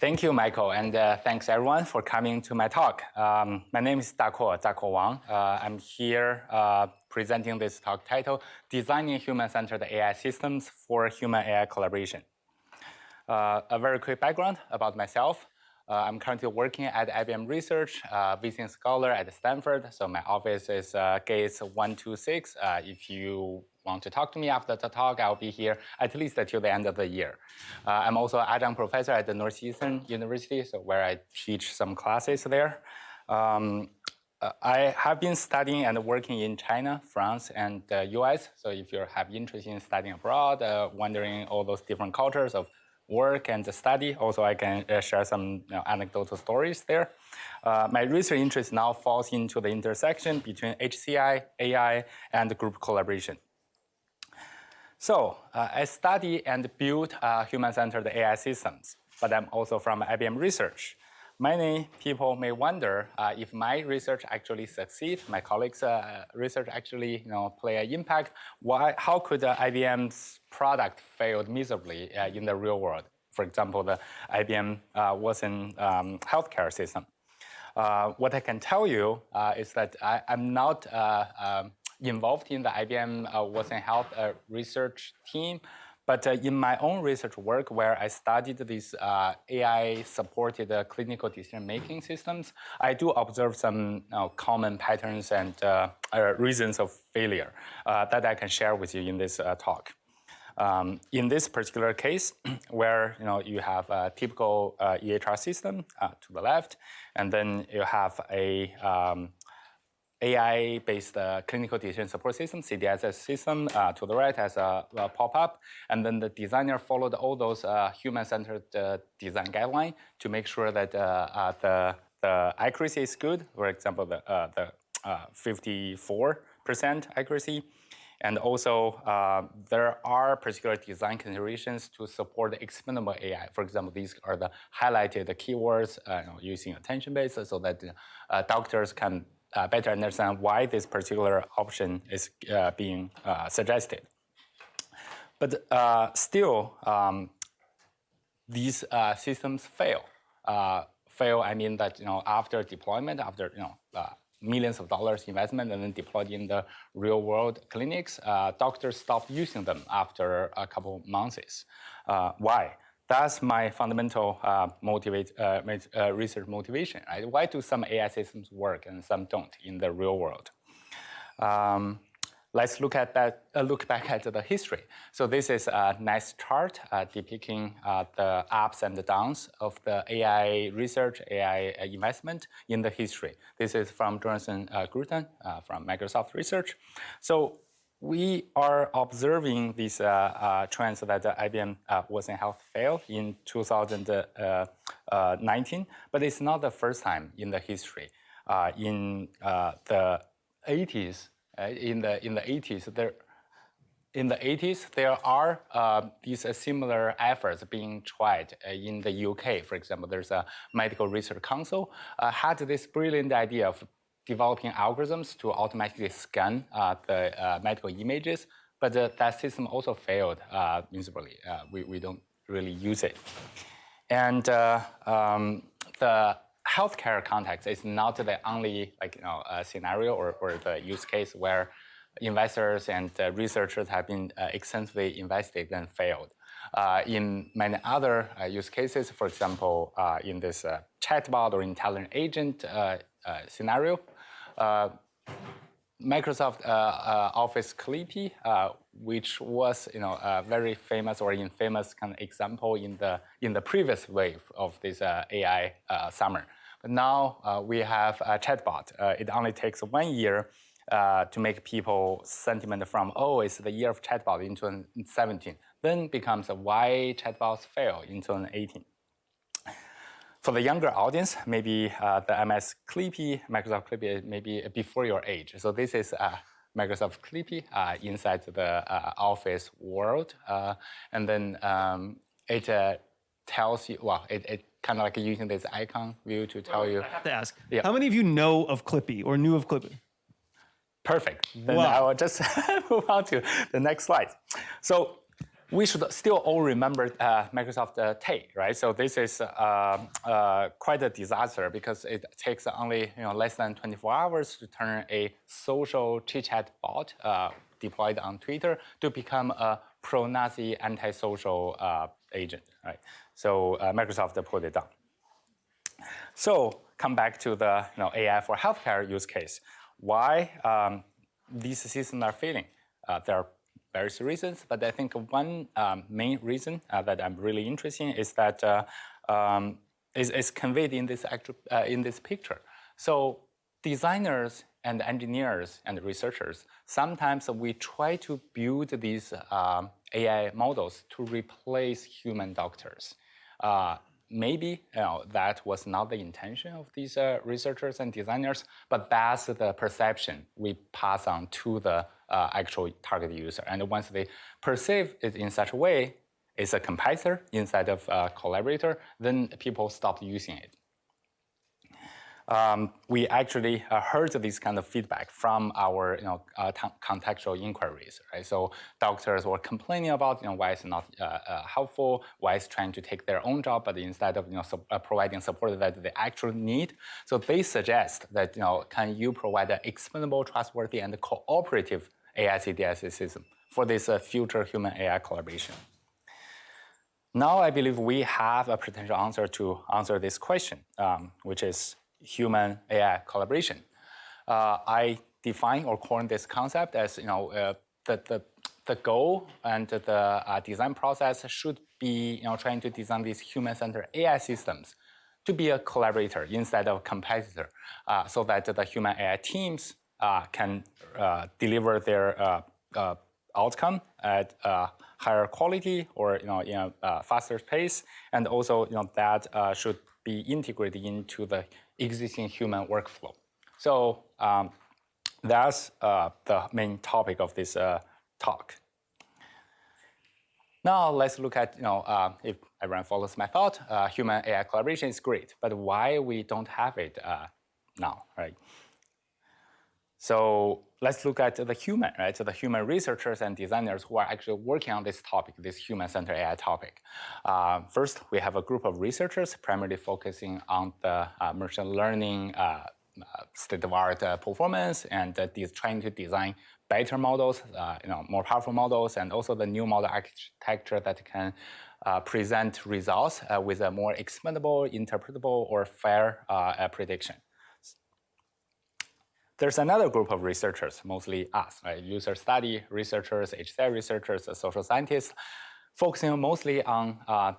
Thank you, Michael, and thanks everyone for coming to my talk. My name is Dakuo Wang. I'm here presenting this talk titled, Designing Human-Centered AI Systems for Human-AI Collaboration. A very quick background about myself. I'm currently working at IBM Research, visiting scholar at Stanford. So my office is Gates 126. If you want to talk to me after the talk, I'll be here at least until the end of the year. I'm also an adjunct professor at the Northeastern University, so where I teach some classes there. I have been studying and working in China, France, and the US. So if you have interest in studying abroad, wondering all those different cultures of work and study, also I can share some anecdotal stories there. My research interest now falls into the intersection between HCAI, AI, and group collaboration. So I study and build human-centered AI systems, but I'm also from IBM Research. Many people may wonder if my research actually succeeds, my colleagues' research actually play an impact. How could IBM's product fail miserably in the real world? For example, the IBM Watson healthcare system. What I can tell you is that I'm not involved in the IBM Watson Health research team, but in my own research work where I studied these AI-supported clinical decision-making systems, I do observe some common patterns and reasons of failure that I can share with you in this talk. In this particular case, where you have a typical EHR system to the left, and then you have a AI-based clinical decision support system, CDSS system, to the right as a pop-up. And then the designer followed all those human-centered design guidelines to make sure that the accuracy is good. For example, the 54% accuracy. And also, there are particular design considerations to support the explainable AI. For example, these are the highlighted keywords using attention-based so that doctors can better understand why this particular option is being suggested. But still, these systems fail. I mean that after deployment, after millions of dollars investment and then deployed in the real world clinics, doctors stop using them after a couple months. Why? That's my fundamental research motivation. Right? Why do some AI systems work and some don't in the real world? Let's look at that. Look back at the history. So this is a nice chart depicting the ups and the downs of the AI research, AI investment in the history. This is from Jonathan Gruden from Microsoft Research. So we are observing these trends that IBM Watson Health failed in 2019, but it's not the first time in the history. In the 80s, in the 80s, there are these similar efforts being tried in the UK. For example, there's a medical research council had this brilliant idea of developing algorithms to automatically scan the medical images, but that system also failed miserably. We don't really use it. And the healthcare context is not the only scenario or the use case where investors and researchers have been extensively invested and failed. In many other use cases, for example, in this chatbot or intelligent agent scenario, Microsoft Office Clippy, which was a very famous or infamous kind of example in the previous wave of this AI summer. But now we have a chatbot. It only takes 1 year to make people sentiment from, oh, it's the year of chatbot in 2017, then becomes why chatbots fail in 2018. For the younger audience, maybe the MS Clippy, Microsoft Clippy, maybe before your age. So this is Microsoft Clippy inside the Office world. And then it tells you, well, it kind of like using this icon view to tell you. I have to ask, how many of you know of Clippy or knew of Clippy? Perfect. Then I will just move on to the next slide. So we should still all remember Microsoft Tay, right? So this is quite a disaster because it takes only less than 24 hours to turn a social chit-chat bot deployed on Twitter to become a pro-Nazi anti-social agent, right? So Microsoft put it down. So come back to the AI for healthcare use case. Why these systems are failing? There are various reasons, but I think one main reason that I'm really interested in is that is conveyed in this picture. So designers and engineers and researchers, sometimes we try to build these AI models to replace human doctors. Maybe that was not the intention of these researchers and designers, but that's the perception we pass on to the actual target user. And once they perceive it in such a way, it's a competitor instead of a collaborator, then people stop using it. We actually heard this kind of feedback from our contextual inquiries, right? So doctors were complaining about why it's not helpful, why it's trying to take their own job, but instead of providing support that they actually need. So they suggest that can you provide an explainable, trustworthy, and cooperative AI CDS system for this future human AI collaboration? Now I believe we have a potential answer to answer this question, which is human AI collaboration. I define or coin this concept as the goal and the design process should be trying to design these human-centered AI systems to be a collaborator instead of a competitor, so that the human AI teams can deliver their outcome at higher quality or in a faster pace, and also that should be integrated into the existing human workflow. So that's the main topic of this talk. Now let's look at if everyone follows my thought, human AI collaboration is great, but why we don't have it now, right? So let's look at the human, right? So the human researchers and designers who are actually working on this topic, this human-centered AI topic. First, we have a group of researchers primarily focusing on the machine learning state-of-art performance and trying to design better models, more powerful models, and also the new model architecture that can present results with a more explainable, interpretable, or fair prediction. There's another group of researchers, mostly us, right? User study researchers, HCAI researchers, social scientists, focusing mostly on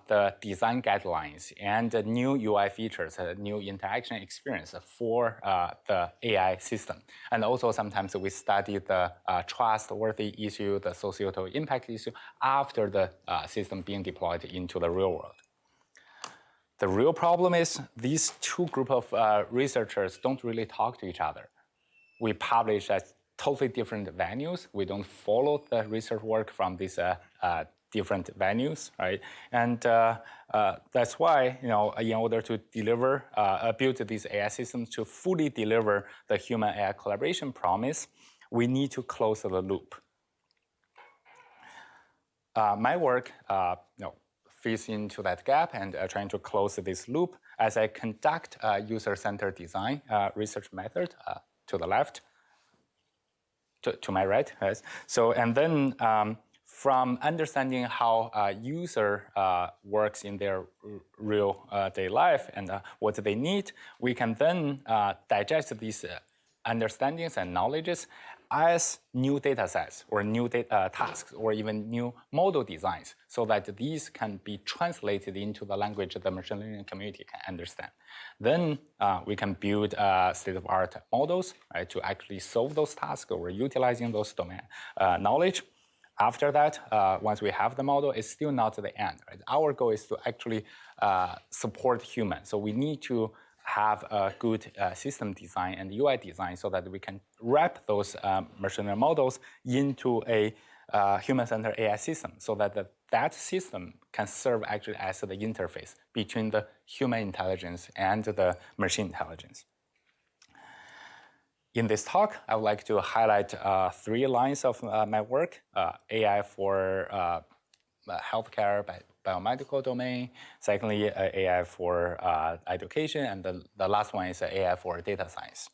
the design guidelines and the new UI features, new interaction experience for the AI system. And also sometimes we study the trustworthy issue, the societal impact issue after the system being deployed into the real world. The real problem is these two groups of researchers don't really talk to each other. We publish at totally different venues. We don't follow the research work from these different venues, right? And that's why, in order to deliver, build these AI systems to fully deliver the human AI collaboration promise, we need to close the loop. My work, fits into that gap and trying to close this loop as I conduct user-centered design research method. To the left, to my right, right? So, and then from understanding how a user works in their real day life and what they need, we can then digest these understandings and knowledges as new data sets or new tasks or even new model designs so that these can be translated into the language the machine learning community can understand. Then we can build state-of-art models, right, to actually solve those tasks or utilizing those domain knowledge. After that, once we have the model, it's still not the end, right? Our goal is to actually support humans. So we need to have a good system design and UI design so that we can wrap those machine learning models into a human-centered AI system so that that system can serve actually as the interface between the human intelligence and the machine intelligence. In this talk, I would like to highlight 3 lines of my work, AI for healthcare, biomedical domain. Secondly, AI for education, and the last one is AI for data science.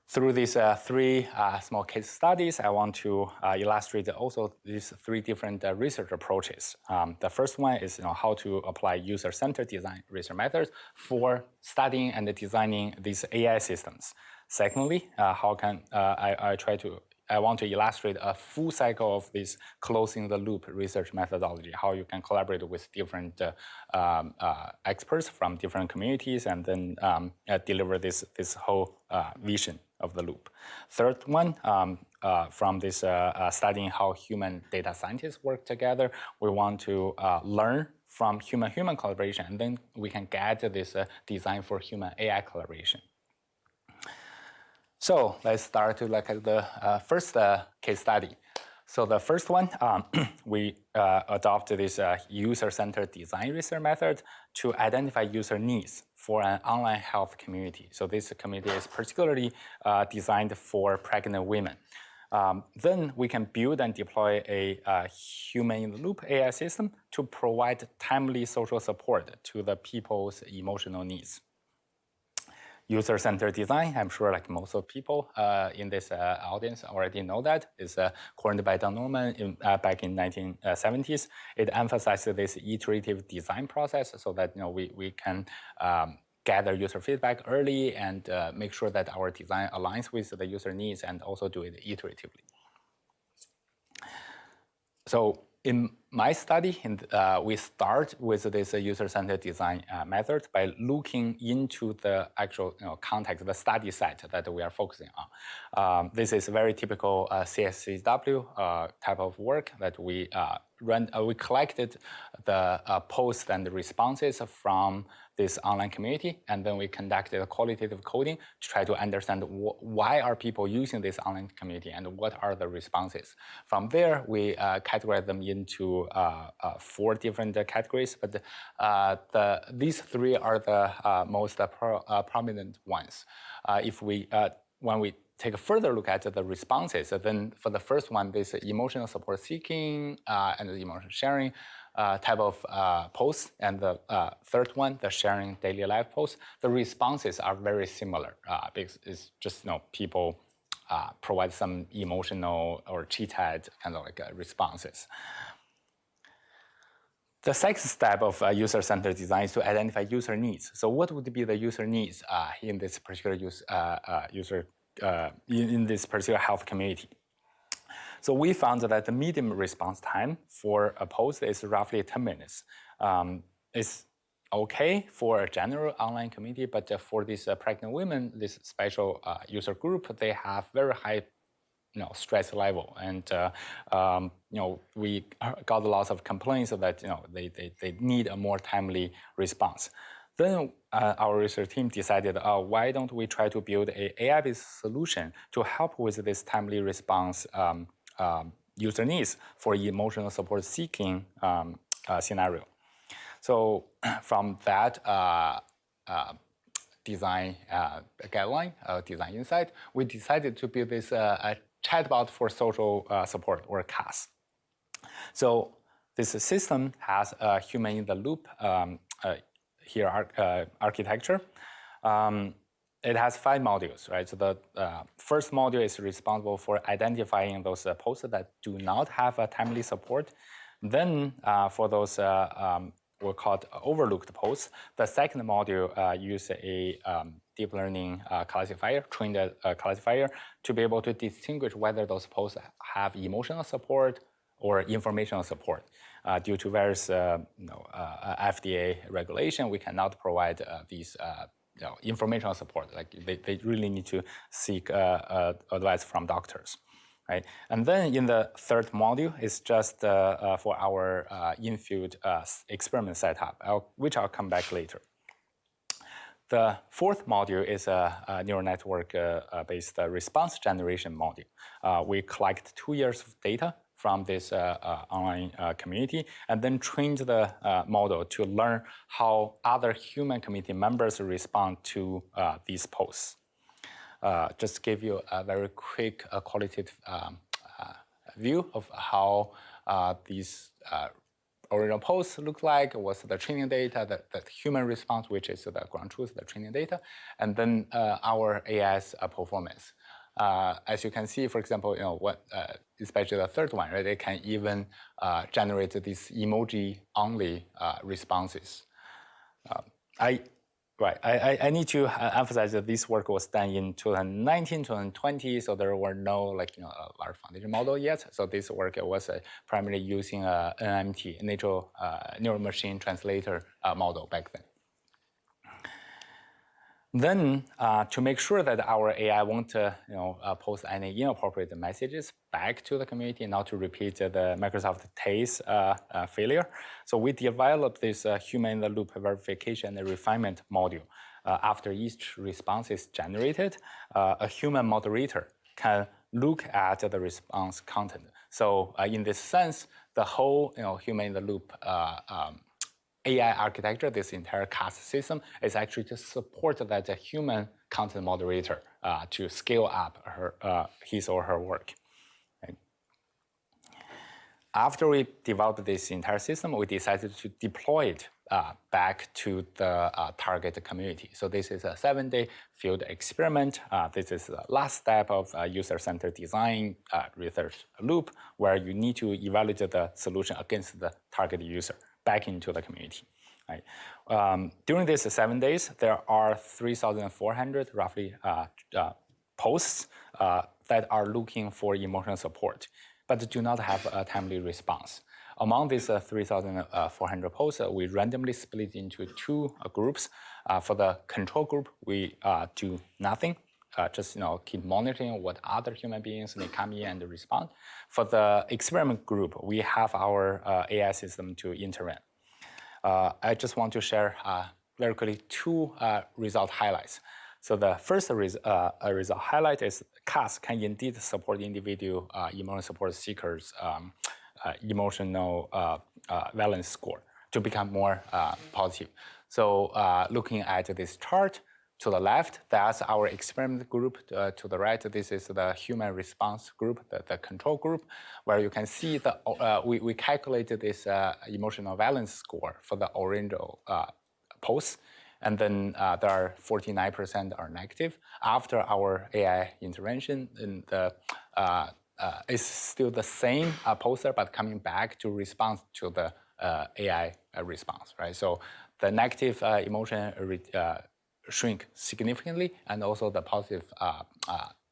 Through these three small case studies, I want to illustrate also these three different research approaches. The first one is how to apply user-centered design research methods for studying and designing these AI systems. Secondly, how can I want to illustrate a full cycle of this closing the loop research methodology, how you can collaborate with different experts from different communities and then deliver this whole vision of the loop. Third one, from this studying how human data scientists work together, we want to learn from human-human collaboration, and then we can get this design for human AI collaboration. So let's start to look at the first case study. So the first one, we adopted this user-centered design research method to identify user needs for an online health community. So this community is particularly designed for pregnant women. Then we can build and deploy a human-in-the-loop AI system to provide timely social support to the people's emotional needs. User-centered design, I'm sure like most of people in this audience already know that, is coined by Don Norman back in 1970s. It emphasizes this iterative design process so that we can gather user feedback early and make sure that our design aligns with the user needs and also do it iteratively. So in my study, we start with this user-centered design method by looking into the actual context, the study set that we are focusing on. This is very typical CSCW type of work that we run. We collected the posts and the responses from this online community, and then we conducted a qualitative coding to try to understand why are people using this online community and what are the responses. From there, we categorize them into 4 different categories, but these 3 are the most prominent ones. When we take a further look at the responses, then for the first one, this emotional support seeking and the emotional sharing type of posts, and the third one, the sharing daily life posts, the responses are very similar because it's just people provide some emotional or chit-chat kind of like responses. The second step of user-centered design is to identify user needs. So what would be the user needs in this particular in this particular health community? So we found that the median response time for a post is roughly 10 minutes. It's okay for a general online community, but for these pregnant women, this special user group, they have very high stress level, and we got lots of complaints that they need a more timely response. Then our research team decided, why don't we try to build an AI-based solution to help with this timely response user needs for emotional support seeking scenario. So from that design guideline, design insight, we decided to build this chatbot for social support, or CAS. So this system has a human-in-the-loop architecture. It has 5 modules, right? So the first module is responsible for identifying those posts that do not have a timely support. Then for those we'll call it overlooked posts, the second module uses a deep learning classifier, trained classifier, to be able to distinguish whether those posts have emotional support or informational support. Due to various FDA regulation, we cannot provide these informational support. Like they really need to seek advice from doctors, right? And then in the third module is just for our in-field experiment setup, which I'll come back later. The fourth module is a neural network-based response generation module. We collect 2 years of data from this online community, and then trained the model to learn how other human community members respond to these posts. Just give you a very quick qualitative view of how these original posts look like, what's the training data, the human response, which is the ground truth, the training data, and then our AI's performance. As you can see, for example, especially the third one, right? It can even generate these emoji-only responses. I need to emphasize that this work was done in 2019, 2020, so there were no large foundation model yet. So this work was primarily using a NMT, natural neural machine translator model back then. Then, to make sure that our AI won't post any inappropriate messages back to the community, not to repeat the Microsoft Taste failure, so we developed this human-in-the-loop verification and refinement module. After each response is generated, a human moderator can look at the response content. So in this sense, the whole human-in-the-loop AI architecture, this entire CAS system, is actually to support that human content moderator to scale up his or her work. Right? After we developed this entire system, we decided to deploy it back to the target community. So this is a 7-day field experiment. This is the last step of user-centered design research loop, where you need to evaluate the solution against the target user back into the community. Right? During these 7 days, there are 3,400 roughly posts that are looking for emotional support, but do not have a timely response. Among these 3,400 posts, we randomly split into 2 groups. For the control group, we do nothing. Just keep monitoring what other human beings may come in and respond. For the experiment group, we have our AI system to intervene. I just want to share very quickly 2 result highlights. So the first result highlight is CAS can indeed support individual emotional support seekers' emotional Valence score to become more positive. So looking at this chart, to the left, that's our experiment group. To the right, this is the human response group, the control group, where you can see we calculated this emotional Valence score for the original posts, and then there are 49% are negative. After our AI intervention, and it's still the same poster, but coming back to respond to the AI response, right? So the negative emotion shrink significantly, and also the positive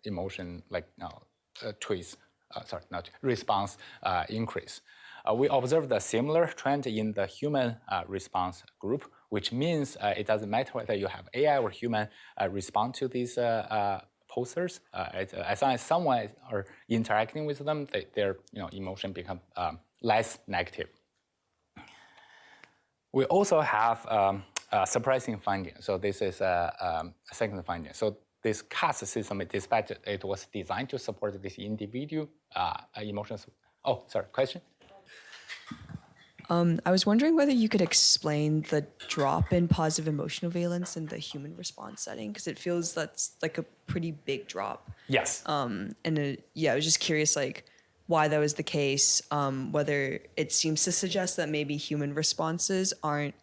emotion, response increase. We observed a similar trend in the human response group, which means it doesn't matter whether you have AI or human respond to these posters. As long as someone are interacting with them, their emotion become less negative. We also have a surprising finding. So this is a second finding. So this CAS system, it was designed to support this individual emotions. Oh, sorry, question? I was wondering whether you could explain the drop in positive emotional valence in the human response setting, because it feels that's like a pretty big drop. Yes. I was just curious, why that was the case, whether it seems to suggest that maybe human responses aren't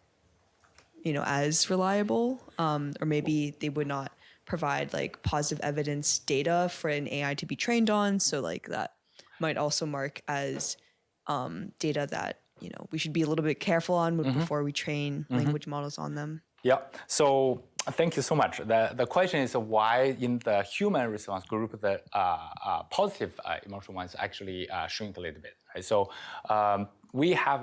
as reliable, or maybe they would not provide positive evidence data for an AI to be trained on. So that might also mark as data that we should be a little bit careful on before we train language models on them. Yeah. So thank you so much. The question is why in the human response group the positive emotional ones actually shrink a little bit. Right? So we have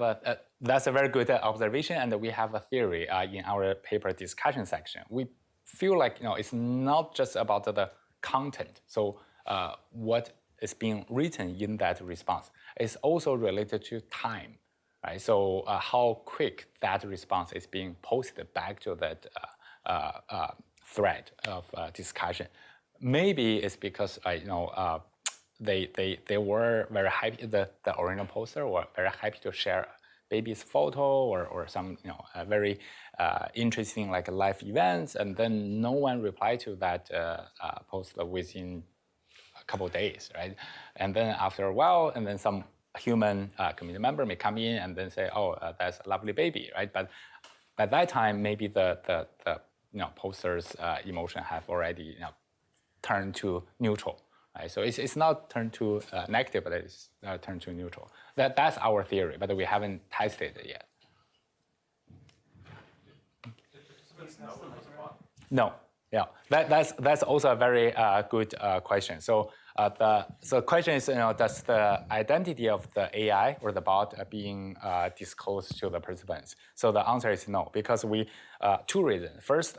that's a very good observation, and we have a theory in our paper discussion section. We feel like it's not just about the content. So what is being written in that response is also related to time. Right? So how quick that response is being posted back to that thread of discussion. Maybe it's because they were very happy. The original poster were very happy to share baby's photo or some very interesting life events, and then no one replied to that post within a couple of days, right? And then after a while, and then some human community member may come in and then say, oh, that's a lovely baby, right? But by that time, maybe the poster's emotion have already turned to neutral, right? So it's not turned to negative, but it's turned to neutral. That's our theory, but we haven't tested it yet. No, yeah, that's also a very good question. So the question is, does the identity of the AI or the bot being disclosed to the participants? So the answer is no, because we two reasons. First,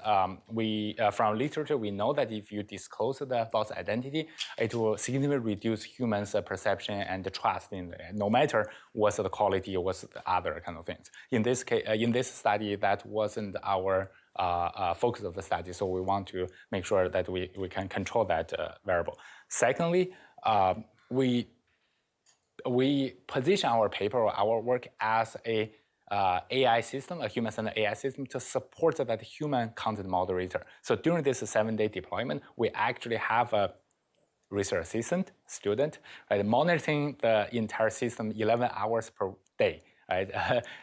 we from literature we know that if you disclose the bot's identity, it will significantly reduce humans' perception and trust in it, no matter what's the quality or what's the other kind of things. In this case, in this study, that wasn't our focus of the study, so we want to make sure that we can control that variable. Secondly, we position our paper or our work as a AI system, a human-centered AI system to support that human content moderator. So during this 7-day deployment, we actually have a research assistant, student, right, monitoring the entire system 11 hours per day. Right,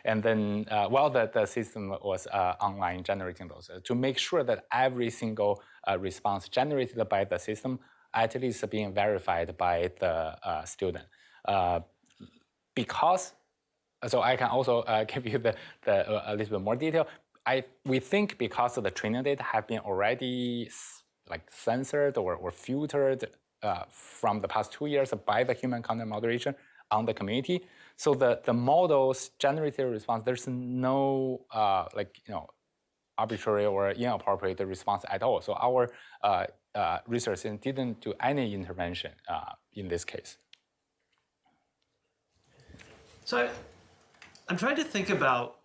and then while the system was online generating those, to make sure that every single response generated by the system at least being verified by the student. Because, so I can also give you a little bit more detail. We think because of the training data have been already like censored or filtered from the past 2 years by the human content moderation on the community. So the model's generated response, there's no arbitrary or inappropriate response at all. So our research didn't do any intervention in this case. So I'm trying to think about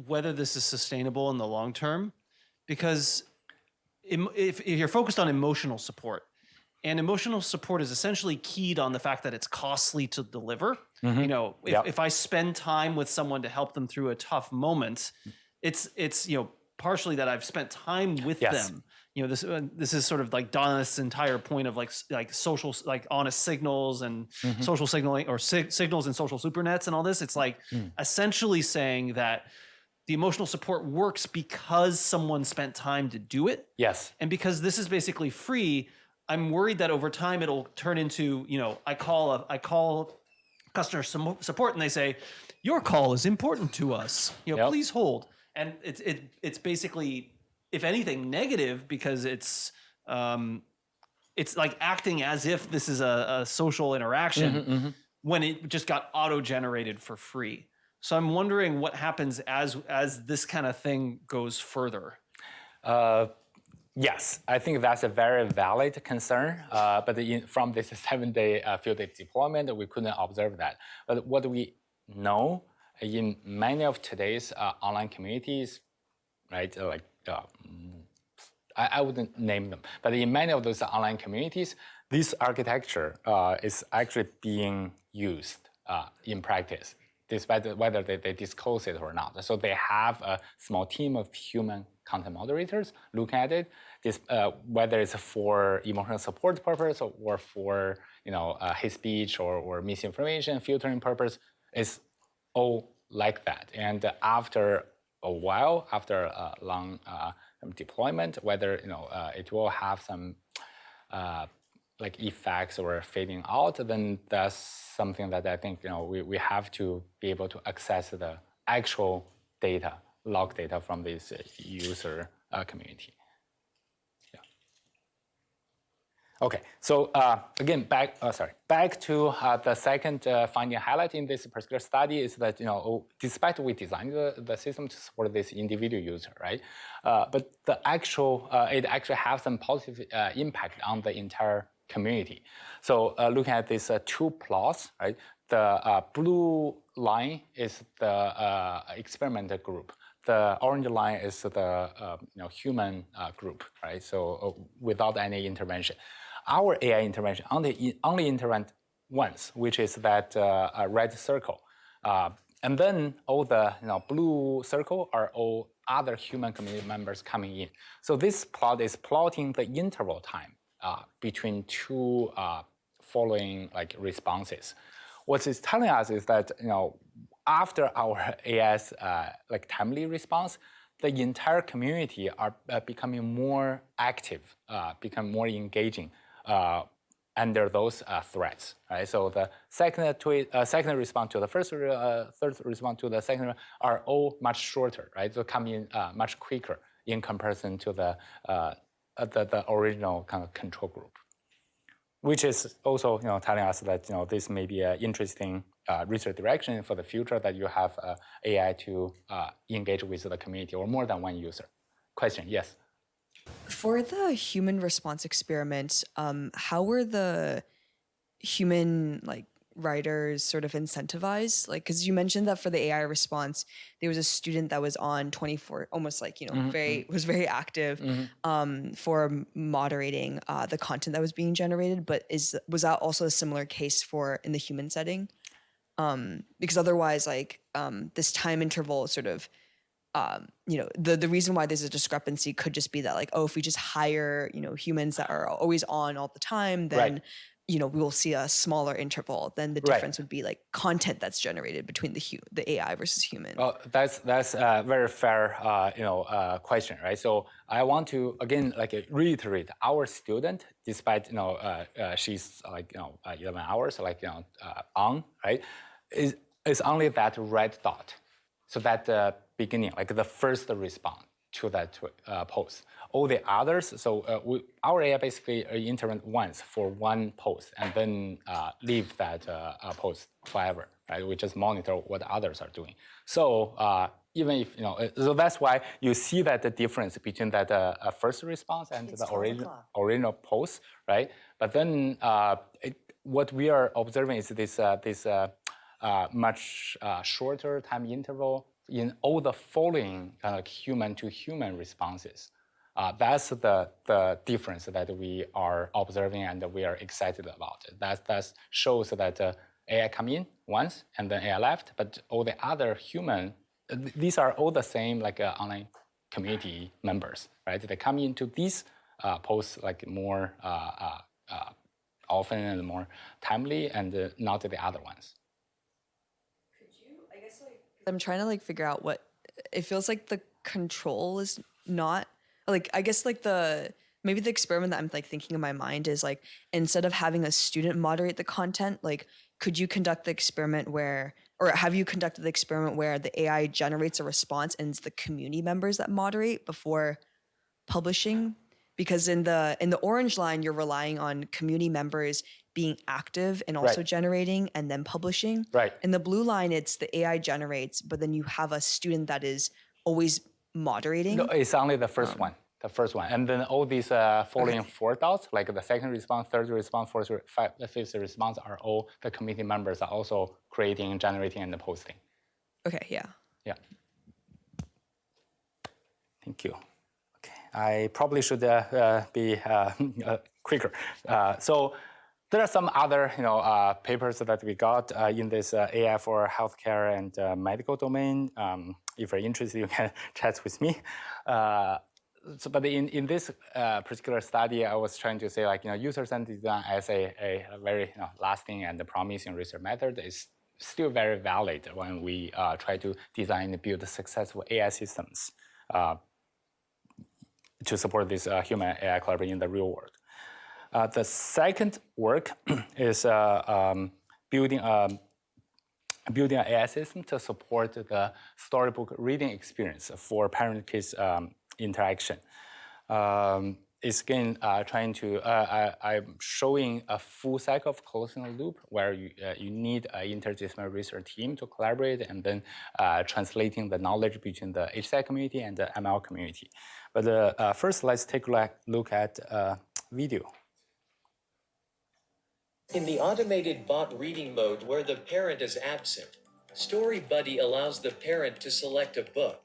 whether this is sustainable in the long term, because if you're focused on emotional support, and emotional support is essentially keyed on the fact that it's costly to deliver. Mm-hmm. If I spend time with someone to help them through a tough moment, it's partially that I've spent time with them. This is sort of like Donna's entire point of like social, like honest signals and mm-hmm. social signaling or signals and social supernets and all this. It's like essentially saying that the emotional support works because someone spent time to do it. Yes. And because this is basically free, I'm worried that over time it'll turn into, I call customer support and they say, your call is important to us. Please hold. And it's basically, if anything, negative because it's like acting as if this is a social interaction mm-hmm, mm-hmm. when it just got auto-generated for free. So I'm wondering what happens as this kind of thing goes further. Yes, I think that's a very valid concern. But from this 7-day field deployment, we couldn't observe that. But what we know in many of today's online communities, right? I wouldn't name them, but in many of those online communities, this architecture is actually being used in practice, despite whether they disclose it or not. So they have a small team of human content moderators looking at it, whether it's for emotional support purpose or for hate speech or misinformation filtering purpose, it's all like that. And after a while, after a long deployment, whether it will have some like effects or fading out, then that's something that I think we have to be able to access the actual data, log data from this user community. Yeah. Okay. So again, back to the second finding highlight in this particular study is that despite we designed the system to support this individual user, right? But it actually has some positive impact on the entire community. So looking at these two plots, right? The blue line is the experimental group. The orange line is the human group, right? So without any intervention. Our AI intervention only intervene once, which is that red circle. And then all the blue circle are all other human community members coming in. So this plot is plotting the interval time between two following responses. what it's telling us is that after our AI's like timely response, the entire community are becoming more active, become more engaging under those threats, right? So the second response to the first, third response to the second are all much shorter, right? So come in much quicker in comparison to the original kind of control group, which is also telling us that this may be an interesting research direction for the future, that you have AI to engage with the community or more than one user. Question, yes? For the human response experiment, how were the human writers sort of incentivized? Because you mentioned that for the AI response, there was a student that was on 24, almost was very active for moderating the content that was being generated. But was that also a similar case for in the human setting? Because otherwise, this time interval sort of. The reason why there's a discrepancy could just be that if we just hire humans that are always on all the time, then we will see a smaller interval. Then the difference would be content that's generated between the AI versus human. Well, that's a very fair question, right? So I want to again reiterate, our student, despite she's 11 hours on, right, is only that red dot. So that beginning, the first response to that post. All the others, so our AI basically intervene once for one post and then leave that post forever, right? We just monitor what others are doing. So even if, so that's why you see that the difference between that first response and the original post, right? But then what we are observing is this much shorter time interval in all the following kind of human-to-human responses. That's the difference that we are observing and we are excited about. That shows that AI come in once and then AI left, but all the other human, these are all the same online community members, right? They come into these posts more often and more timely, and not the other ones. I'm trying to figure out what it feels like the control is not I guess maybe the experiment that I'm thinking in my mind is instead of having a student moderate the content, could you conduct the experiment where, or have you conducted the experiment where the AI generates a response and it's the community members that moderate before publishing? Because in the orange line, you're relying on community members being active and also generating and then publishing. Right. In the blue line, it's the AI generates, but then you have a student that is always moderating. No, it's only the first one. The first one. And then all these following four dots, like the second response, third response, fourth, fifth response are all the community members are also creating, generating, and posting. Okay, yeah. Yeah. Thank you. I probably should be quicker. So there are some other papers that we got in this AI for healthcare and medical domain. If you're interested, you can chat with me. But in this particular study, I was trying to say user-centered design as a very lasting and promising research method is still very valid when we try to design and build successful AI systems to support this human AI collaboration in the real world. The second work is building an AI system to support the storybook reading experience for parent-kids interaction. It's again trying to, I'm showing a full cycle of closing the loop where you need an interdisciplinary research team to collaborate and then translating the knowledge between the HCAI community and the ML community. But first, let's take a look at video. In the automated bot reading mode where the parent is absent, Story Buddy allows the parent to select a book,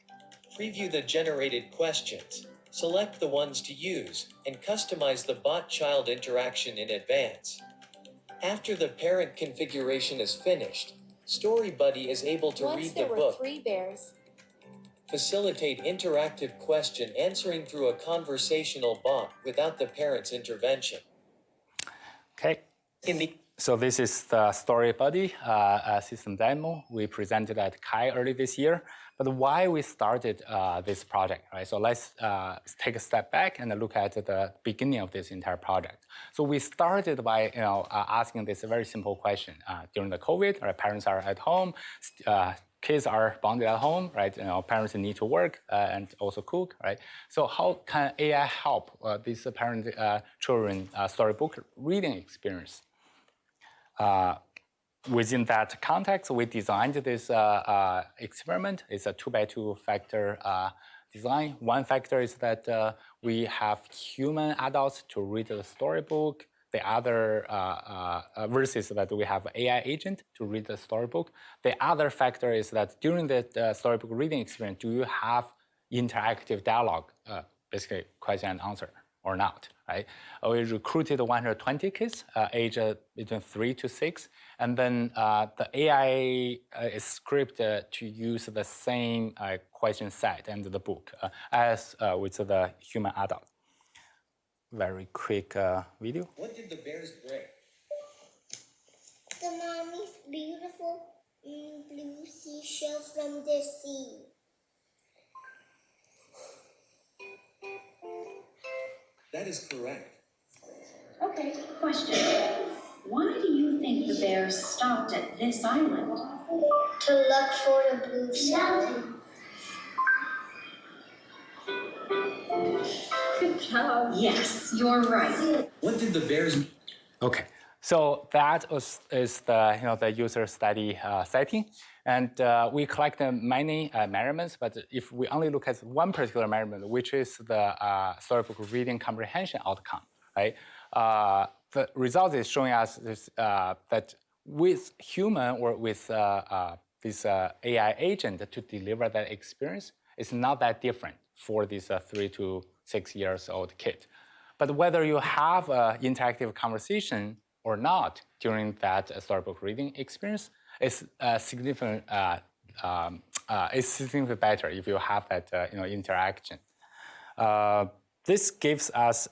preview the generated questions, select the ones to use, and customize the bot-child interaction in advance. After the parent configuration is finished, Story Buddy is able to read the book, 3 bears. Facilitate interactive question answering through a conversational bot without the parent's intervention. Okay. So this is the Story Buddy system demo we presented at HCAI early this year. But why we started this project, right? So let's take a step back and look at the beginning of this entire project. So we started by asking this very simple question. During the COVID, our parents are at home, kids are bonded at home, right? Parents need to work and also cook, right? So how can AI help these parent children storybook reading experience? Within that context, we designed this experiment. It's a 2x2 factor design. One factor is that we have human adults to read the storybook. The other versus that we have AI agent to read the storybook. The other factor is that during the storybook reading experience, do you have interactive dialogue, basically question and answer, or not, right? We recruited 120 kids, aged between 3 to 6, and then the AI is scripted to use the same question set and the book as with the human adult. Very quick video. What did the bears bring? The mommy's beautiful blue seashell from the sea. That is correct. Okay, question. Why do you think the bears stopped at this island? To look for the blue shell. Good job. Yes, you're right. What did the bears... Okay, so that is the user study setting, and we collected many measurements. But if we only look at one particular measurement, which is the storybook reading comprehension outcome, right? The result is showing us this, that with human or with this AI agent to deliver that experience, it's not that different for this 3 to 6 years old kid. But whether you have an interactive conversation or not during that storybook reading experience is significantly better if you have that interaction. This gives us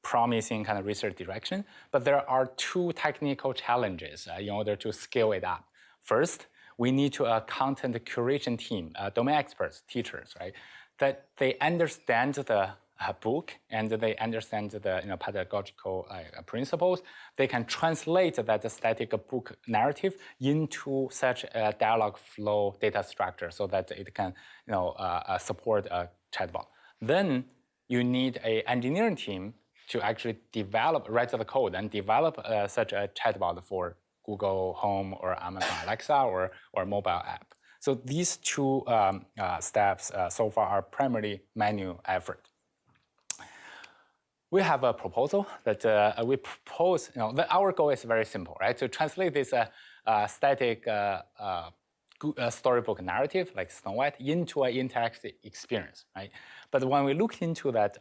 promising kind of research direction, but there are two technical challenges in order to scale it up. First, we need to a content curation team, domain experts, teachers, right? That they understand the book and they understand the pedagogical principles. They can translate that static book narrative into such a dialogue flow data structure so that it can support a chatbot. Then you need an engineering team to actually write the code and develop such a chatbot for Google Home or Amazon Alexa or mobile app. So these two steps so far are primarily manual effort. We have a proposal that we propose, our goal is very simple, right? To translate this static storybook narrative like Snow White into an interactive experience, right? But when we look into that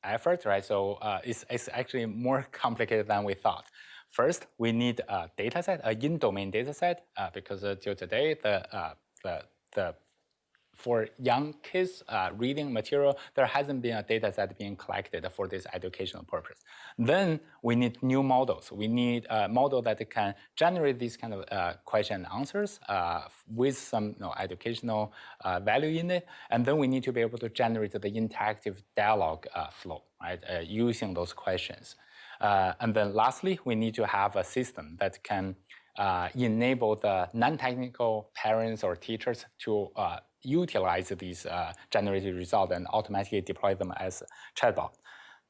effort, right, so it's actually more complicated than we thought. First, we need a data set, an in-domain data set, because till today, for young kids reading material, there hasn't been a data set being collected for this educational purpose. Then we need new models. We need a model that can generate these kind of question and answers with some educational value in it. And then we need to be able to generate the interactive dialogue flow, right, using those questions. And then lastly, we need to have a system that can enable the non-technical parents or teachers to utilize these generated results and automatically deploy them as chatbot.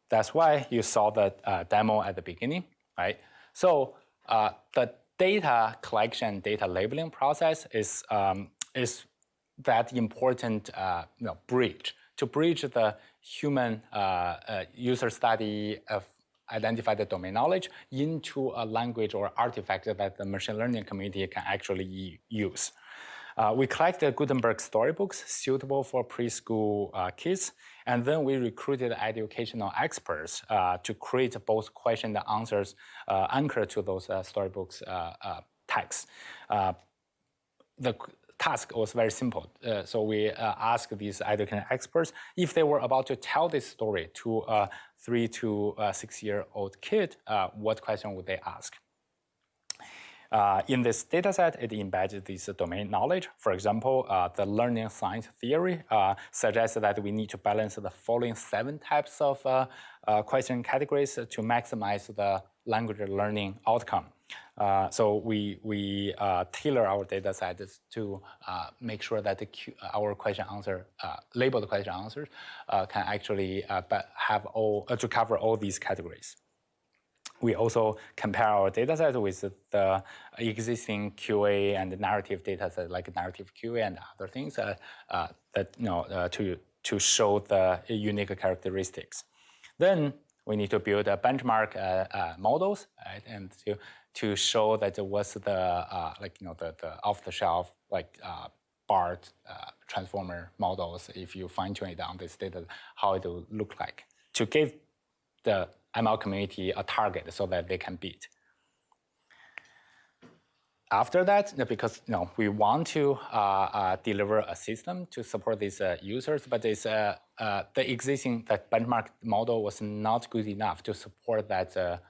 That's why you saw the demo at the beginning, right? So the data collection, data labeling process is that important bridge to bridge the human user study of identify the domain knowledge into a language or artifact that the machine learning community can actually use. We collected Gutenberg storybooks suitable for preschool kids, and then we recruited educational experts to create both question and answers anchored to those storybooks texts. The task was very simple. So we asked these educational experts if they were about to tell this story to a 3 to 6-year-old kid, what question would they ask? In this data set, it embeds this domain knowledge. For example, the learning science theory suggests that we need to balance the following 7 types of question categories to maximize the language learning outcome. So we tailor our data sets to make sure that our question answer, labeled question answers, can actually have to cover all these categories. We also compare our dataset with the existing QA and narrative dataset, like narrative QA and other things to show the unique characteristics. Then we need to build a benchmark models, right, and to show that it was the the off-the-shelf BART transformer models. If you fine-tune it on this data, how it will look like to give the ML community a target so that they can beat. After that, because we want to deliver a system to support these users, but it's, the existing benchmark model was not good enough to support that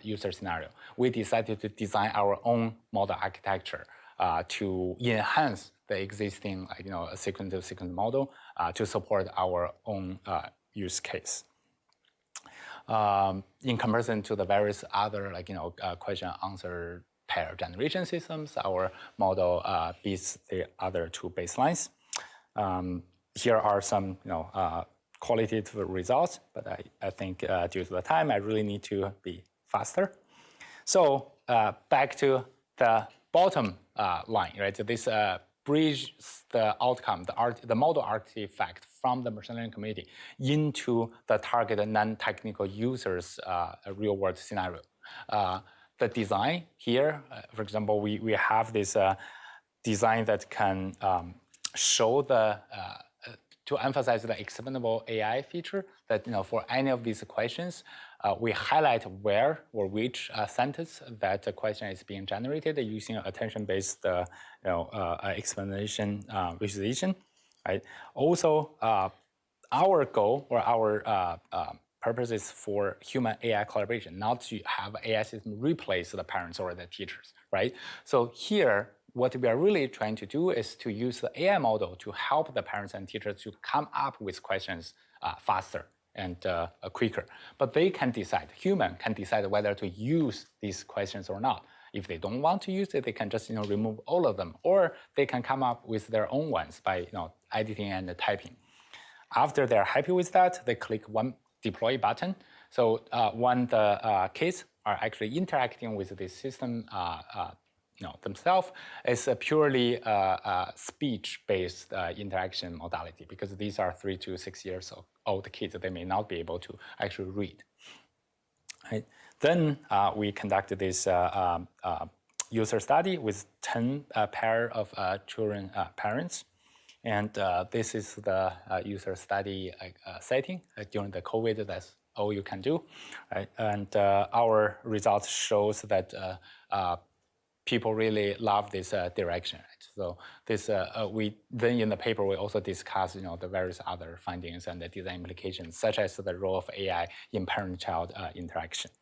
user scenario. We decided to design our own model architecture to enhance the existing sequence-to-sequence model to support our own use case. In comparison to the various other question-answer pair generation systems, our model beats the other 2 baselines. Here are some qualitative results, but I think due to the time, I really need to be faster. So back to the bottom line, right? So this bridges the outcome, the model artifact from the machine learning community into the target non-technical users' real-world scenario. The design here, for example, we have this design that can show to emphasize the explainable AI feature that for any of these questions, we highlight where or which sentence that the question is being generated using attention-based explanation visualization. Right. Also, our goal or our purpose is for human AI collaboration, not to have AI system replace the parents or the teachers. Right. So here, what we are really trying to do is to use the AI model to help the parents and teachers to come up with questions faster and quicker. But they can decide, human can decide whether to use these questions or not. If they don't want to use it, they can just remove all of them, or they can come up with their own ones by editing and typing. After they're happy with that, they click one deploy button. So when the kids are actually interacting with the system themselves, it's a purely speech-based interaction modality, because these are 3 to 6 years old kids. They may not be able to actually read. Right. Then we conducted this user study with 10 pair of children parents. And this is the user study setting during the COVID. That's all you can do. Right? And our results shows that people really love this direction. Right? So this we then in the paper we also discuss the various other findings and the design implications, such as the role of AI in parent-child interaction.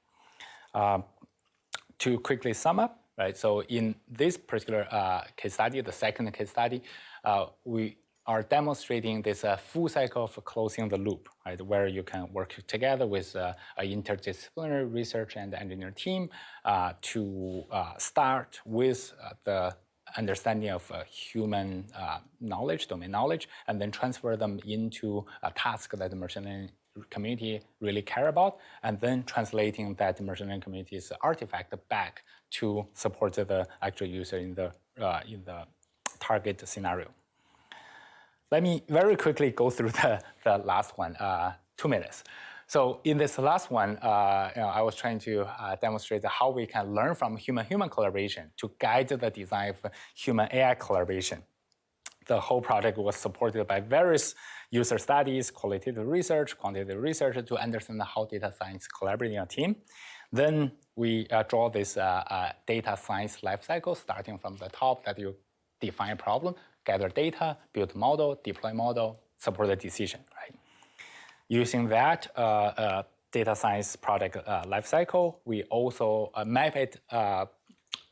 To quickly sum up, right? So in this particular case study, the second case study, we are demonstrating this full cycle of closing the loop, right? Where you can work together with an interdisciplinary research and engineer team to start with the understanding of human knowledge, domain knowledge, and then transfer them into a task that the machine learning community really care about, and then translating that machine learning community's artifact back to support the actual user in the target scenario. Let me very quickly go through the last one, 2 minutes. So in this last one, I was trying to demonstrate how we can learn from human-human collaboration to guide the design of human-AI collaboration. The whole project was supported by various user studies, qualitative research, quantitative research to understand how data science collaborate in a team. Then we draw this data science lifecycle, starting from the top that you define a problem, gather data, build model, deploy model, support the decision, right? Using that data science product lifecycle, we also map it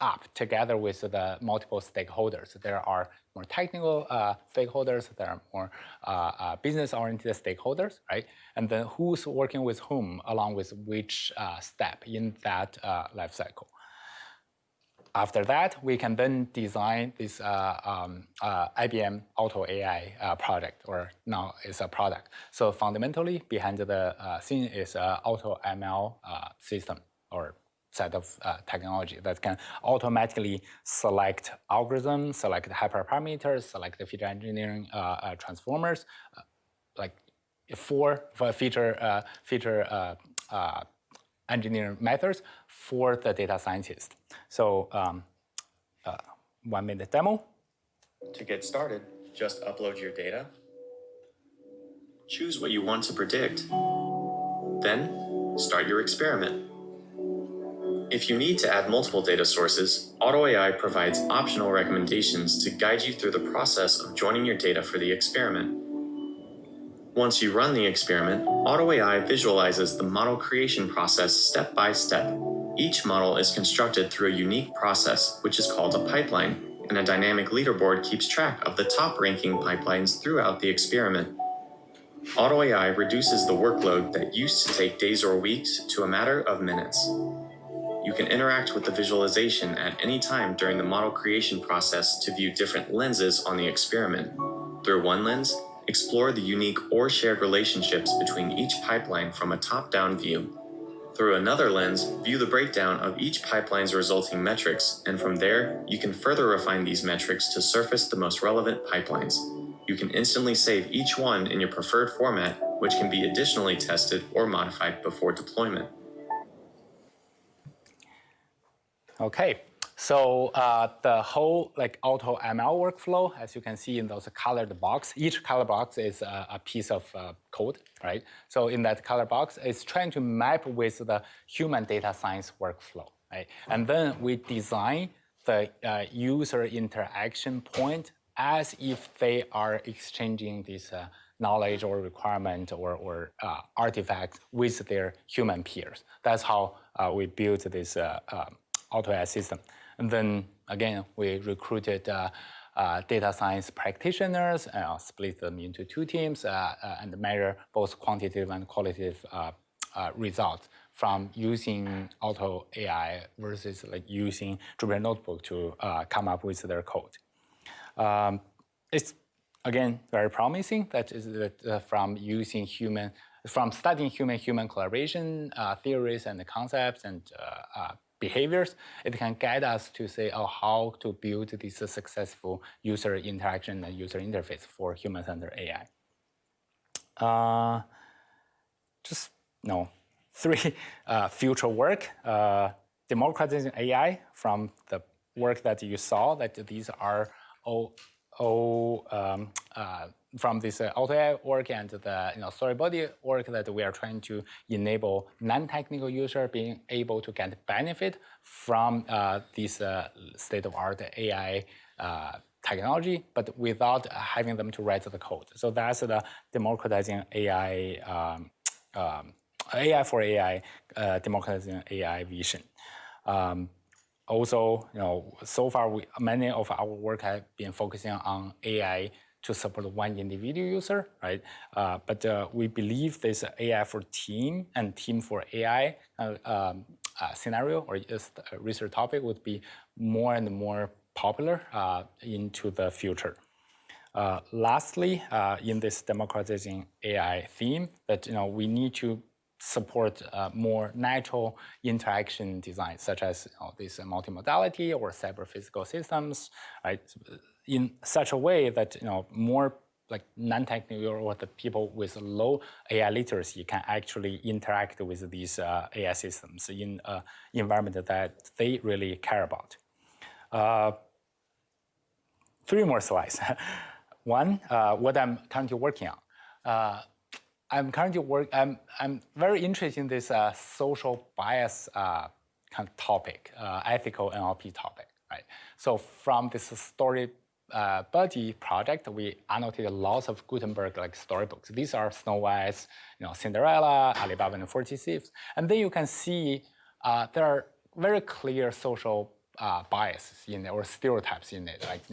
up together with the multiple stakeholders. There are more technical stakeholders, there are more business-oriented stakeholders, right? And then who's working with whom along with which step in that lifecycle. After that, we can then design this IBM Auto AI project, or now it's a product. So fundamentally, behind the scene is an Auto ML system or set of technology that can automatically select algorithms, select hyperparameters, select the feature engineering transformers, like for feature engineering methods for the data scientist. So 1 minute demo. To get started, just upload your data. Choose what you want to predict. Then, start your experiment. If you need to add multiple data sources, Auto AI provides optional recommendations to guide you through the process of joining your data for the experiment. Once you run the experiment, Auto AI visualizes the model creation process step by step. Each model is constructed through a unique process, which is called a pipeline, and a dynamic leaderboard keeps track of the top-ranking pipelines throughout the experiment. Auto AI reduces the workload that used to take days or weeks to a matter of minutes. You can interact with the visualization at any time during the model creation process to view different lenses on the experiment. Through one lens, explore the unique or shared relationships between each pipeline from a top-down view. Through another lens, view the breakdown of each pipeline's resulting metrics, and from there, you can further refine these metrics to surface the most relevant pipelines. You can instantly save each one in your preferred format, which can be additionally tested or modified before deployment. Okay, so the whole Auto ML workflow, as you can see in those colored box, each color box is a piece of code, right? So in that color box, it's trying to map with the human data science workflow, right? And then we design the user interaction point as if they are exchanging this knowledge or requirement or artifact with their human peers. That's how we built this Auto AI system. And then again, we recruited data science practitioners, split them into 2 teams, and measure both quantitative and qualitative results from using Auto AI versus using Jupyter Notebook to come up with their code. It's again very promising. That is from studying human collaboration theories and concepts and behaviors, it can guide us to say, how to build this successful user interaction and user interface for human-centered AI. 3 future work. Democratizing AI from the work that you saw, that these are all from this Auto AI work and the story body work that we are trying to enable non-technical user being able to get benefit from this state-of-art AI technology, but without having them to write the code. So that's the democratizing AI, AI for AI, democratizing AI vision. Also, so far many of our work have been focusing on AI to support one individual user, right? But we believe this AI for team and team for AI scenario or just a research topic would be more and more popular into the future. Lastly, in this democratizing AI theme, that we need to support more natural interaction design, such as this multimodality or cyber-physical systems, right? In such a way that more non-technical or the people with low AI literacy can actually interact with these AI systems in an environment that they really care about. 3 more slides. One, what I'm currently working on. I'm very interested in this social bias kind of topic, ethical NLP topic, right? So from this story Buddy project, we annotated lots of Gutenberg like storybooks. These are Snow White, Cinderella, Alibaba and the 40 Thieves. And then you can see there are very clear social biases in it or stereotypes in it. Like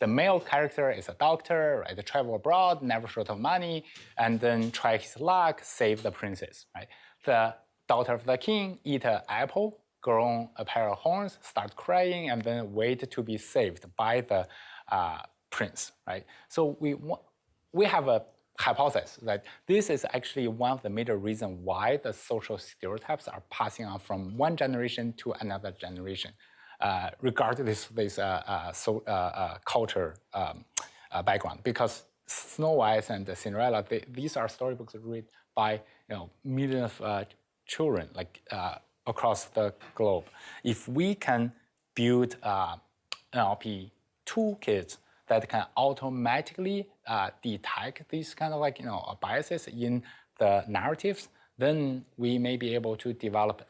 the male character is a doctor, right? They travel abroad, never short of money, and then try his luck, save the princess, right? The daughter of the king eat an apple, grow a pair of horns, start crying, and then wait to be saved by the prince, right? So we have a hypothesis that this is actually one of the major reasons why the social stereotypes are passing on from one generation to another generation, regardless of this culture background. Because Snow White and Cinderella, these are storybooks read by millions of children like across the globe. If we can build NLP toolkits that can automatically detect these kind of biases in the narratives, then we may be able to develop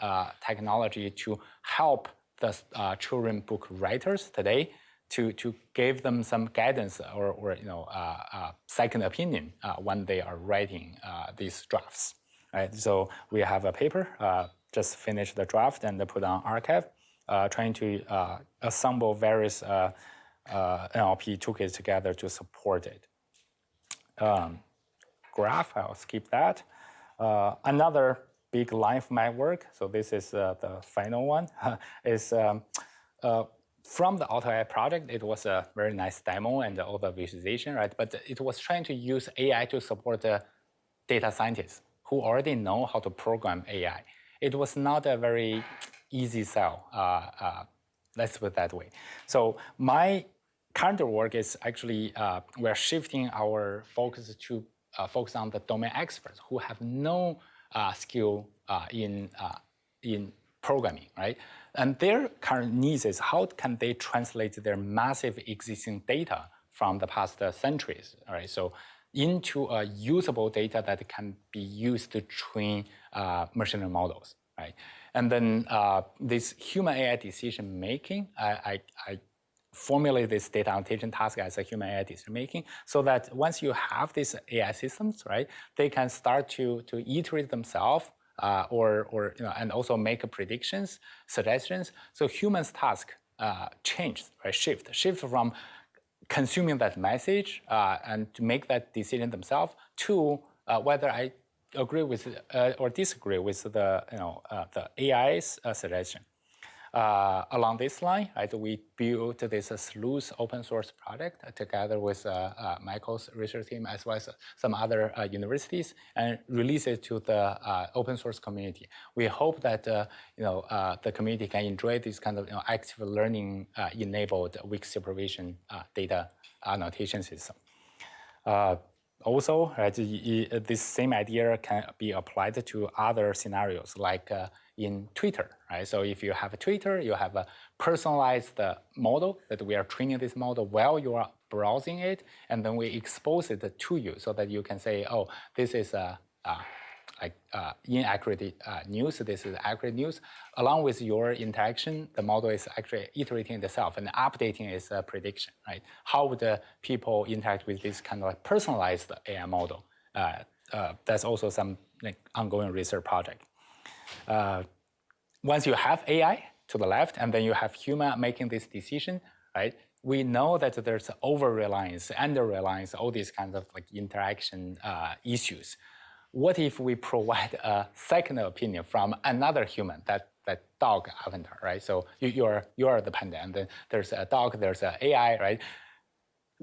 technology to help the children book writers today to give them some guidance or second opinion when they are writing these drafts. Right? So we have a paper, just finished the draft and put on archive, trying to assemble various NLP toolkits together to support it. Graph, I'll skip that. Another big line of my work, so this is the final one, is from the AutoAI project. It was a very nice demo and all the visualization, right? But it was trying to use AI to support the data scientists who already know how to program AI. It was not a very easy sell, let's put it that way. So my current work is actually, we're shifting our focus to focus on the domain experts who have no skill in programming, right? And their current needs is how can they translate their massive existing data from the past centuries, all right? So into a usable data that can be used to train machine learning models, right? And then this human AI decision making, I formulate this data annotation task as a human AI decision making, so that once you have these AI systems, right, they can start to iterate themselves and also make predictions, suggestions. So humans' task changes, right? Shift from consuming that message and to make that decision themselves to whether I agree with or disagree with the AI's suggestion. Along this line, right, we built this Sleuth open source project together with Michael's research team as well as some other universities and release it to the open source community. We hope that the community can enjoy this kind of active learning enabled weak supervision data annotation system. Also, right, this same idea can be applied to other scenarios like in Twitter, right? So if you have a Twitter, you have a personalized model that we are training this model while you are browsing it, and then we expose it to you so that you can say, oh, this is inaccurate news, this is accurate news. Along with your interaction, the model is actually iterating itself and updating its prediction, right? How would people interact with this kind of personalized AI model? That's also some ongoing research project. Once you have AI to the left, and then you have human making this decision, right? We know that there's over-reliance, under-reliance, all these kinds of interaction issues. What if we provide a second opinion from another human, that dog avatar, right? So you are the panda, and then there's a dog, there's an AI, right?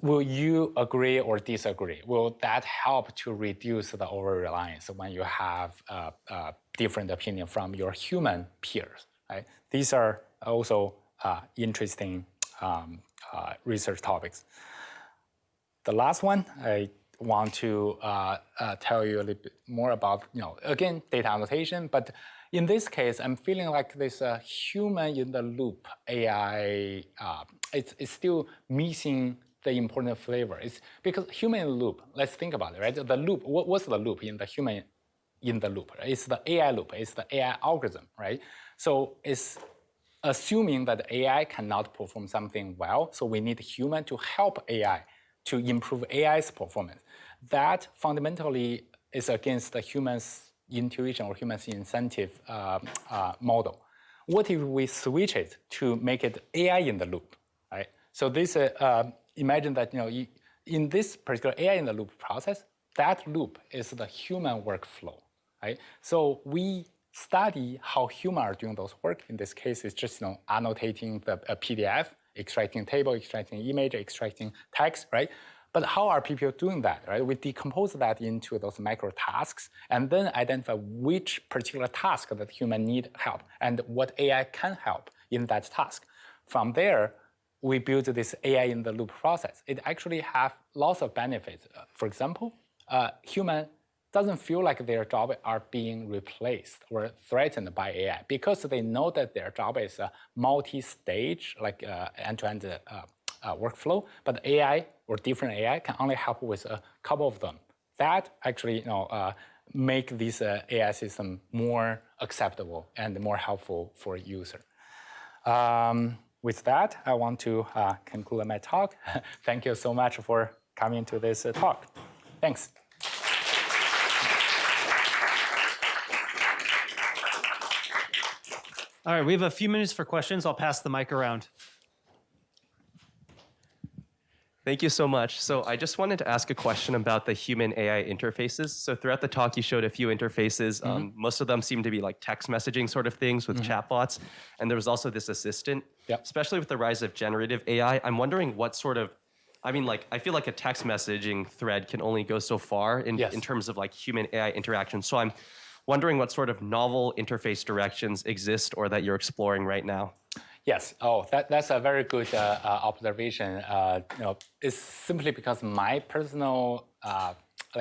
Will you agree or disagree? Will that help to reduce the over-reliance when you have a different opinion from your human peers, right? These are also interesting research topics. The last one, I want to tell you a little bit more about, again, data annotation, but in this case, I'm feeling like this human in the loop AI, it's still missing the important flavor. It's because human in the loop, let's think about it, right? The loop, what's the loop in the human in the loop? Right? It's the AI loop, it's the AI algorithm, right? So it's assuming that AI cannot perform something well, so we need human to help AI to improve AI's performance. That fundamentally is against the human's intuition or human's incentive model. What if we switch it to make it AI in the loop, right? So this, imagine that in this particular AI in the loop process, that loop is the human workflow, right? So we study how humans are doing those work. In this case, it's just annotating a PDF, extracting table, extracting image, extracting text, right? But how are people doing that, right? We decompose that into those micro tasks and then identify which particular task that human need help and what AI can help in that task. From there, we build this AI in the loop process. It actually have lots of benefits. For example, human doesn't feel like their job are being replaced or threatened by AI because they know that their job is a multi-stage, like end-to-end workflow, but AI or different AI can only help with a couple of them. That actually make this AI system more acceptable and more helpful for user. With that, I want to conclude my talk. Thank you so much for coming to this talk. Thanks. All right, we have a few minutes for questions. I'll pass the mic around. Thank you so much. So I just wanted to ask a question about the human AI interfaces. So throughout the talk, you showed a few interfaces. Most of them seem to be like text messaging sort of things with chatbots. And there was also this assistant, especially with the rise of generative AI. I'm wondering what sort of, I feel like a text messaging thread can only go so far in terms of like human AI interaction. So I'm wondering what sort of novel interface directions exist or that you're exploring right now. Yes. Oh, that's a very good observation. It's simply because my personal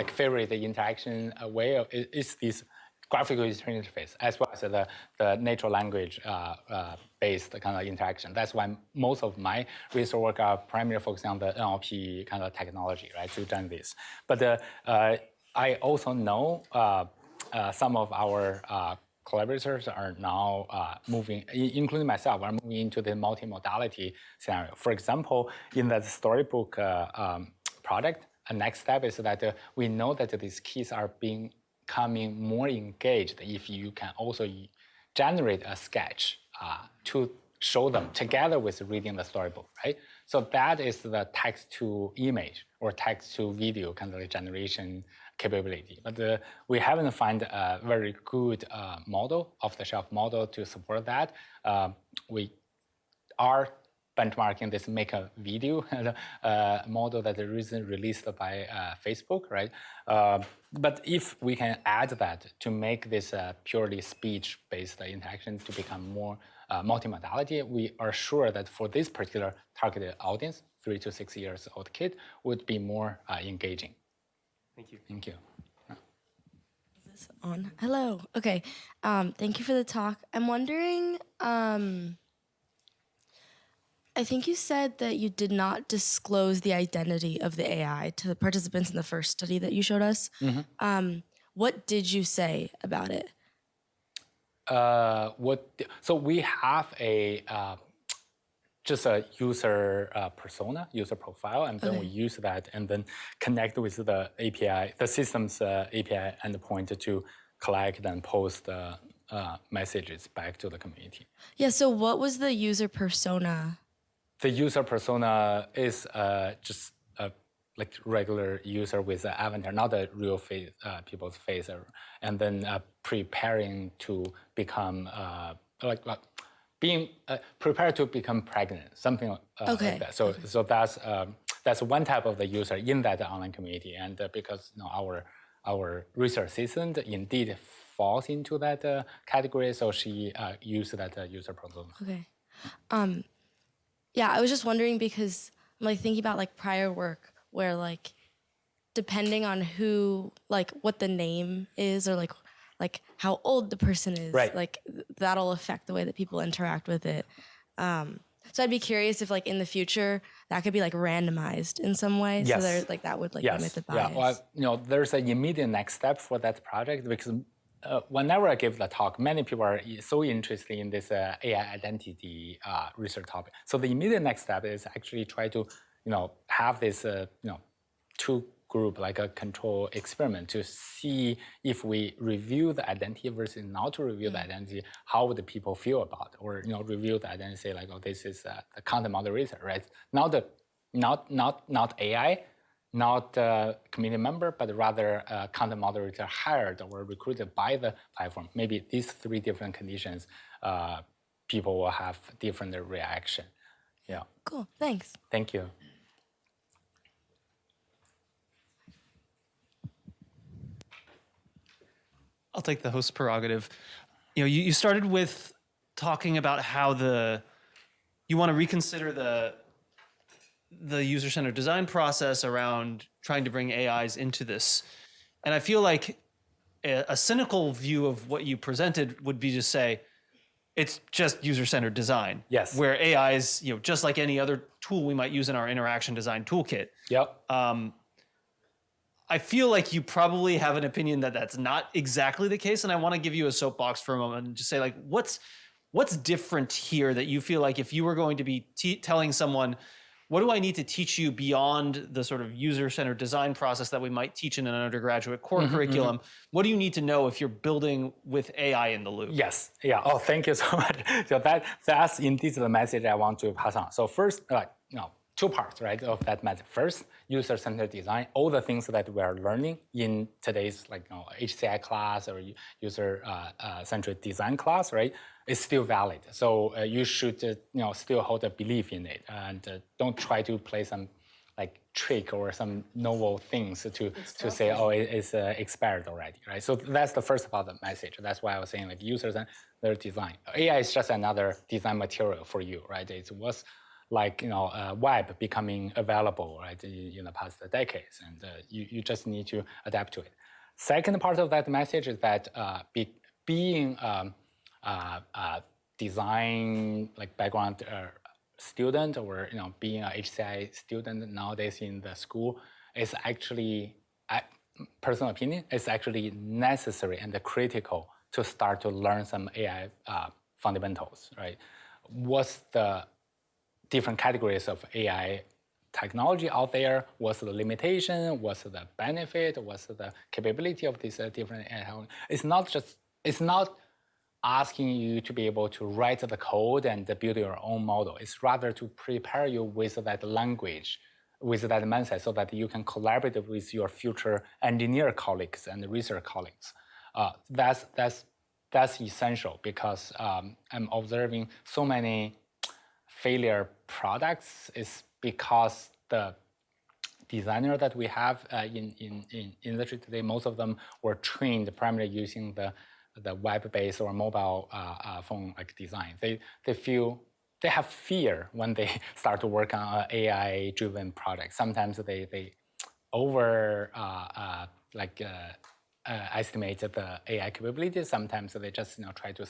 favorite interaction way is this graphical user interface, as well as the natural language based kind of interaction. That's why most of my research work are primarily focusing on the NLP kind of technology, right, to done this. But I also know some of our collaborators are now moving, including myself, are moving into the multimodality scenario. For example, in the storybook project, a next step is that we know that these kids are becoming more engaged if you can also generate a sketch to show them together with reading the storybook, right? So that is the text to image or text to video kind of generation capability. But we haven't found a very good model, off-the-shelf model to support that. We are benchmarking this make a video model that is recently released by Facebook, right? But if we can add that to make this purely speech-based interaction to become more multimodality, we are sure that for this particular targeted audience, 3 to 6 years old kid, would be more engaging. Thank you. Thank you. Is this on? Hello. Okay. Thank you for the talk. I'm wondering, I think you said that you did not disclose the identity of the AI to the participants in the first study that you showed us. What did you say about it? So we have just a user persona, user profile, and then we use that and then connect with the API, the system's API endpoint to collect and post messages back to the community. Yeah, so what was the user persona? The user persona is just a regular user with an avatar, not a real face, people's face, and then preparing to become being prepared to become pregnant, something like that. So that's one type of the user in that online community, and because our research assistant indeed falls into that category, so she used that user persona. Okay. Yeah, I was just wondering because I'm thinking about prior work where depending on who, what the name is or how old the person is, right. That'll affect the way that people interact with it. So I'd be curious if in the future that could be randomized in some way. Yes. So there, that would yes. limit the bias. Yeah. Well, there's an immediate next step for that project because whenever I give the talk, many people are so interested in this AI identity research topic. So the immediate next step is actually try to, have this, two group like a control experiment to see if we review the identity versus not to review the identity, how would the people feel about it? Or review the identity, say like, oh, this is the content moderator, right? Not AI, not a community member, but rather a content moderator hired or recruited by the platform. Maybe these three different conditions, people will have different reaction. Yeah. Cool. Thanks. Thank you. I'll take the host prerogative. You started with talking about how you want to reconsider the user-centered design process around trying to bring AIs into this. And I feel like a cynical view of what you presented would be to say, it's just user-centered design. Yes. Where AI is, just like any other tool we might use in our interaction design toolkit. Yep. I feel like you probably have an opinion that that's not exactly the case, and I want to give you a soapbox for a moment and just say, like, what's different here that you feel like if you were going to be telling someone, what do I need to teach you beyond the sort of user-centered design process that we might teach in an undergraduate core curriculum? What do you need to know if you're building with AI in the loop? Yes. Yeah. Oh, thank you so much. So that's indeed the message I want to pass on. So first, two parts, right, of that message. First, user-centered design, all the things that we are learning in today's HCAI class or user-centered design class, right, is still valid. So you should, still hold a belief in it and don't try to play some trick or some novel things to say, oh, it's expired already, right? So that's the first part of the message. That's why I was saying user-centered design. AI is just another design material for you, right? It was web becoming available, right, in the past decades, and you just need to adapt to it. Second part of that message is that being design background student or being a HCI student nowadays in the school is actually, personal opinion, is actually necessary and critical to start to learn some AI fundamentals, right? What's the different categories of AI technology out there? What's the limitation? What's the benefit? What's the capability of these different AI? It's not asking you to be able to write the code and build your own model. It's rather to prepare you with that language, with that mindset, so that you can collaborate with your future engineer colleagues and research colleagues. That's essential because I'm observing so many failure products is because the designer that we have in industry today, most of them were trained primarily using the web-based or mobile phone design. They have fear when they start to work on an AI-driven product. Sometimes they over estimate the AI capabilities. Sometimes they just try to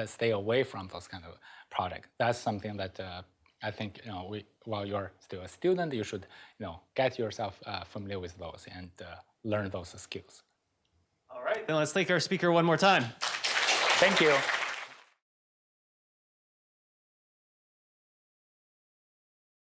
stay away from those kind of product. That's something that I think while you're still a student, you should get yourself familiar with those and learn those skills. All right, then let's thank our speaker one more time. Thank you.